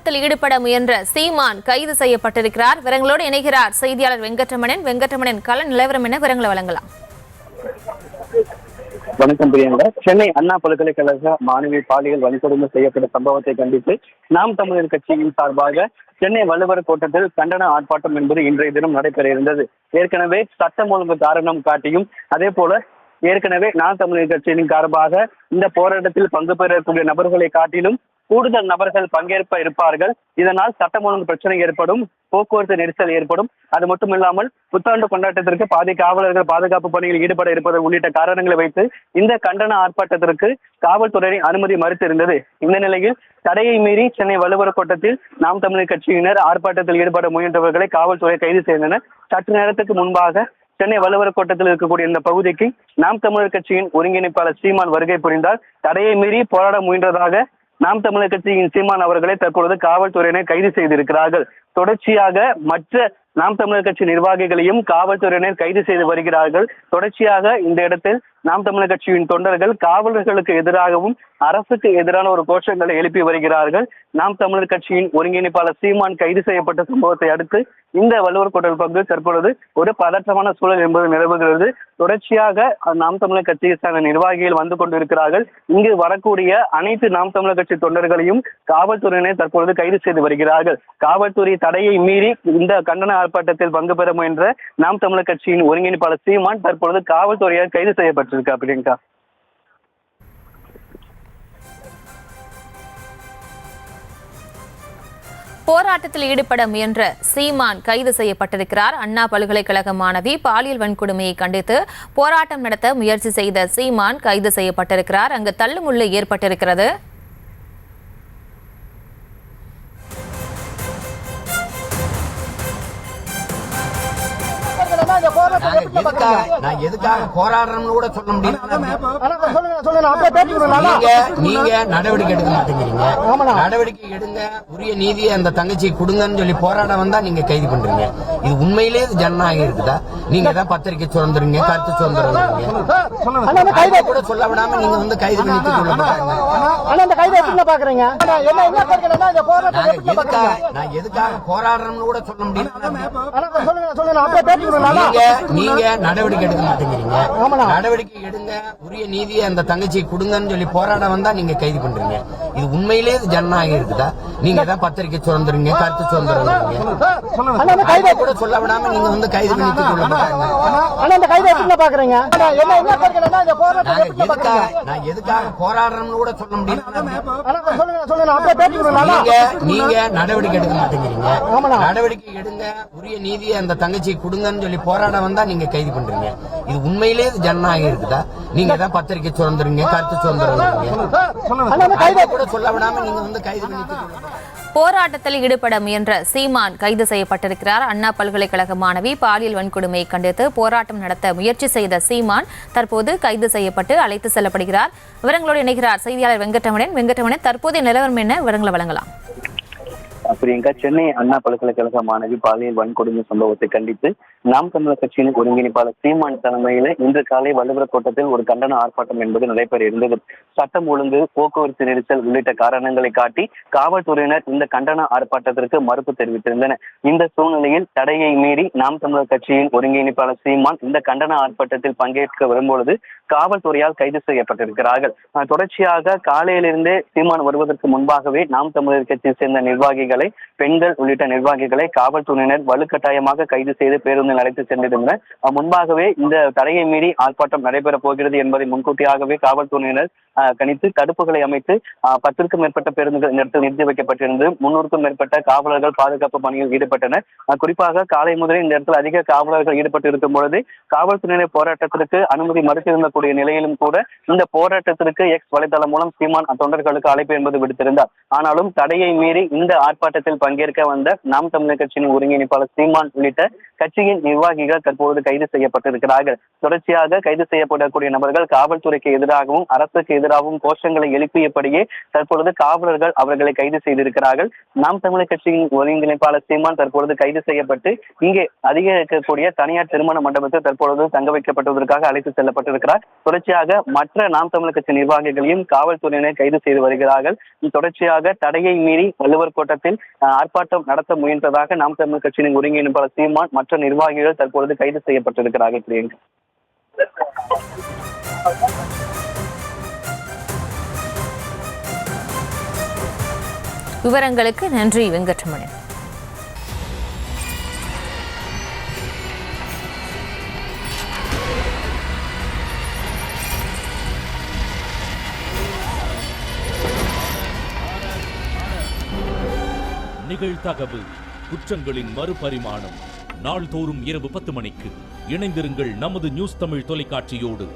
போராட்டத்தில் ஈடுபட முயன்ற சீமான் கைது செய்யப்பட்டிருக்கிறார். விவரங்களோடு இணைகிறார் செய்தியாளர் வெங்கட்ரமணன். கள நிலவரம் என விவரங்களை வழங்கலாம். வணக்கம் பிரியங்கா. சென்னை அண்ணா பல்கலைக்கழக மாணவி பாலியல் வன்கொடுமை செய்யப்பட்ட சம்பவத்தை கண்டித்து நாம் தமிழர் கட்சியின் சார்பாக சென்னை வள்ளுவர் கோட்டத்தில் கண்டன ஆர்ப்பாட்டம் என்பது இன்றைய தினம் நடைபெற இருந்தது. ஏற்கனவே சட்டம் ஒழுங்கு காரணம் காட்டியும் அதே போல ஏற்கனவே நாம் தமிழர் கட்சியின் சார்பாக இந்த போராட்டத்தில் பங்கு பெறக்கூடிய நபர்களை காட்டிலும் கூடுதல் நபர்கள் பங்கேற்ப இருப்பார்கள். இதனால் சட்டம் ஒழுங்கு பிரச்சனை ஏற்படும், போக்குவரத்து நெரிசல் ஏற்படும். அது மட்டும் இல்லாமல் புத்தாண்டு கொண்டாட்டத்திற்கு பாதி காவலர்கள் பாதுகாப்பு பணியில் ஈடுபட இருப்பது உள்ளிட்ட காரணங்களை வைத்து இந்த கண்டன ஆர்ப்பாட்டத்திற்கு காவல்துறையின் அனுமதி மறுத்திருந்தது. இந்த நிலையில் தடையை மீறி சென்னை வள்ளுவர் கோட்டத்தில் நாம் தமிழர் கட்சியினர் ஆர்ப்பாட்டத்தில் ஈடுபட முயன்றவர்களை காவல்துறை கைது செய்தனர். சற்று நேரத்துக்கு முன்பாக சென்னை வள்ளுவர் கோட்டத்தில் இருக்கக்கூடிய இந்த பகுதிக்கு நாம் தமிழர் கட்சியின் ஒருங்கிணைப்பாளர் சீமான் வருகை புரிந்தார். தடையை மீறி போராட முயன்றதாக நாம் தமிழர் கட்சியின் சீமான் அவர்களை தற்பொழுது காவல்துறையினர் கைது செய்திருக்கிறார்கள். தொடர்ச்சியாக மற்ற நாம் தமிழர் கட்சி நிர்வாகிகளையும் காவல்துறையினர் கைது செய்து வருகிறார்கள். தொடர்ச்சியாக இந்த இடத்தில் நாம் தமிழர் கட்சியின் தொண்டர்கள் காவலர்களுக்கு எதிராகவும் அரசுக்கு எதிரான ஒரு கோஷங்களை எழுப்பி வருகிறார்கள். நாம் தமிழர் கட்சியின் ஒருங்கிணைப்பாளர் சீமான் கைது செய்யப்பட்ட சம்பவத்தை அடுத்து இந்த வள்ளுவர் கோட்டல் பங்கு தற்பொழுது ஒரு பதற்றமான சூழல் என்பது நிலவுகிறது. தொடர்ச்சியாக நாம் தமிழர் கட்சியை சார்ந்த நிர்வாகிகள் வந்து கொண்டிருக்கிறார்கள். இங்கு வரக்கூடிய அனைத்து நாம் தமிழர் கட்சி தொண்டர்களையும் காவல்துறையினர் தற்பொழுது கைது செய்து வருகிறார்கள். காவல்துறை தடையை மீறி இந்த கண்டன ஆர்ப்பாட்டத்தில் பங்கு பெற முயன்ற நாம் தமிழர் கட்சியின் ஒருங்கிணைப்பாளர் சீமான் தற்பொழுது காவல்துறையால் கைது செய்யப்பட்டிருக்கா அப்படின்க்கா. போராட்டத்தில் ஈடுபட முயன்ற சீமான் கைது செய்யப்பட்டிருக்கிறார். அண்ணா பல்கலைக்கழக மாணவி பாலியல் வன்கொடுமையை கண்டித்து போராட்டம் நடத்த முயற்சி செய்த சீமான் கைது செய்யப்பட்டிருக்கிறார். அங்கு தள்ளுமுள்ளு ஏற்பட்டிருக்கிறது. போராடுறோம்னு கூட சொல்ல முடியும். நீங்க நடவடிக்கை எடுக்க மாட்டேங்கிறீங்க. நடவடிக்கை எடுங்க, உரிய நீதியை அந்த தங்கச்சியை கொடுங்கன்னு சொல்லி போராட வந்தா நீங்க கைது பண்றீங்க. இது உண்மையிலேயே ஜனநாயகம் இருக்குதா? நீங்க தான் பத்திரிகை சுதந்திரங்க, கருத்து சுதந்திரம் கூட சொல்ல விடாம நீங்க வந்து கைது பண்ணி சொல்ல மாட்டாங்க. நான் எதுக்காக போராடுறோம்னு கூட சொல்ல முடியும். நீங்க நடவடிக்கை எடுக்க மாட்டேங்கிறீங்க. நடவடிக்கை எடுங்க, உரிய நீதியை அந்த தங்கச்சியை கொடுங்கன்னு சொல்லி போராட வந்தா நீங்க கைது பண்றீங்க. இது உண்மையிலேயே ஜனநாயகம் இருக்குதா? நீங்க தான் பத்திரிகை சுதந்திரங்க, கருத்து சுதந்திரம் கூட சொல்ல விடாம நீங்க வந்து கைது பண்ணி சொல்ல மாட்டாங்க. நான் எதுக்காக போராடுறோம்னு கூட சொல்ல முடியும். நீங்க நடவடிக்கை எடுக்க மாட்டேங்கிறீங்க. நடவடிக்கை எடுங்க, உரிய நீதியை அந்த தங்கச்சியை கொடுங்கன்னு சொல்லி போராட வந்தா நீங்க கைது பண்றீங்க. இது உண்மையிலேயே ஜனநாயகம் இருக்குதா? நீங்க தான் பத்திரிகை சுதந்திரங்க, கருத்து சுதந்திரம் கூட சொல்ல விடாம நீங்க வந்து கைது பண்ணி. போராட்டத்தில் ஈடுபட முயன்ற சீமான் கைது செய்யப்பட்டிருக்கிறார். அண்ணா பல்கலைக்கழக மாணவி பாலியல் வன்கொடுமையை கண்டித்து போராட்டம் நடத்த முயற்சி செய்த சீமான் தற்போது கைது செய்யப்பட்டு அழைத்து செல்லப்படுகிறார். விவரங்களோடு இணைகிறார் செய்தியாளர் வெங்கட்ரமணன். தற்போதைய நிலவரம் என்ன, விவரங்களை வழங்கலாம். பிரியங்கா, சென்னை அண்ணா பல்கலைக்கழக மாணவி பாலியல் வன்கொடுமை சம்பவத்தை கண்டித்து நாம் தமிழர் கட்சியின் ஒருங்கிணைப்பாளர் சீமான் தலைமையில இன்று காலை வள்ளுவர் கோட்டத்தில் ஒரு கண்டன ஆர்ப்பாட்டம் என்பது நடைபெற இருந்தது. சட்டம் ஒழுங்கு, போக்குவரத்து நெரிசல் உள்ளிட்ட காரணங்களை காட்டி காவல்துறையினர் இந்த கண்டன ஆர்ப்பாட்டத்திற்கு மறுப்பு தெரிவித்திருந்தனர். இந்த சூழ்நிலையில் தடையை மீறி நாம் தமிழர் கட்சியின் ஒருங்கிணைப்பாளர் சீமான் இந்த கண்டன ஆர்ப்பாட்டத்தில் பங்கேற்க வரும்பொழுது காவல்துறையால் கைது செய்யப்பட்டிருக்கிறார்கள். தொடர்ச்சியாக காலையிலிருந்தே சீமான் வருவதற்கு முன்பாகவே நாம் தமிழர் கட்சியை சேர்ந்த நிர்வாகிகளை, பெண்கள் உள்ளிட்ட நிர்வாகிகளை காவல்துறையினர் வலுக்கட்டாயமாக கைது செய்து பேருந்தில் அழைத்து சென்றிருந்தனர். முன்பாகவே இந்த தடையை மீறி ஆர்ப்பாட்டம் நடைபெறப் போகிறது என்பதை முன்கூட்டியாகவே காவல்துறையினர் கணித்து தடுப்புகளை அமைத்து 10க்கும் மேற்பட்ட பேருந்துகள் இந்த இடத்தில் நிறுத்தி வைக்கப்பட்டிருந்து 300க்கும் மேற்பட்ட காவலர்கள் பாதுகாப்பு பணியில் ஈடுபட்டனர். குறிப்பாக காலை முதலே இந்த இடத்தில் அதிக காவலர்கள் ஈடுபட்டு இருக்கும் பொழுது காவல்துறையினர் போராட்டத்திற்கு அனுமதி மறுத்திருந்தக்கூடிய நிலையிலும் கூட இந்த போராட்டத்திற்கு எக்ஸ் வலைதளம் மூலம் சீமான் தொண்டர்களுக்கு அழைப்பு என்பது விடுத்திருந்தார். ஆனாலும் தடையை மீறி இந்த ஆர்ப்பாட்டத்தில் பங்கேற்க வந்த நாம் தமிழர் கட்சியின் ஒருங்கிணைப்பாளர் சீமான் உள்ளிட்ட கட்சியின் நிர்வாகிகள் தற்பொழுது கைது செய்யப்பட்டிருக்கிறார்கள். தொடர்ச்சியாக கைது செய்யப்படக்கூடிய நபர்கள் காவல்துறைக்கு எதிராகவும் அரசுக்கு எதிராகவும் கோஷங்களை எழுப்பியபடியே தற்பொழுது காவலர்கள் அவர்களை கைது செய்திருக்கிறார்கள். நாம் தமிழர் கட்சியின் ஒருங்கிணைப்பாளர் சீமான் தற்பொழுது கைது செய்யப்பட்டு இங்கே அதிக இருக்கக்கூடிய தனியார் திருமண மண்டபத்தில் தற்பொழுது தங்க வைக்கப்பட்டதற்காக அழைத்து செல்லப்பட்டிருக்கிறார். தொடர்ச்சியாக மற்ற நாம் தமிழர் கட்சி நிர்வாகிகளையும் காவல்துறையினர் கைது செய்து வருகிறார்கள். தொடர்ச்சியாக தடையை மீறி வள்ளுவர் கோட்டத்தில் ஆர்ப்பாட்டம் நடத்த முயன்றதாக நாம் தமிழர் கட்சியின் ஒருங்கிணைப்பாளர் சீமான் மற்ற நிர்வாகிகள் தற்பொழுது கைது செய்யப்பட்டிருக்கிறார்கள். பிரியங்கா, விவரங்களுக்கு நன்றி வெங்கட்ரமணன். நிகழ்தகவு குற்றங்களின் மறுபரிமாணம் நாள்தோறும் இரவு 10 மணிக்கு இணைந்திருங்கள் நமது நியூஸ் தமிழ் தொலைக்காட்சியோடு.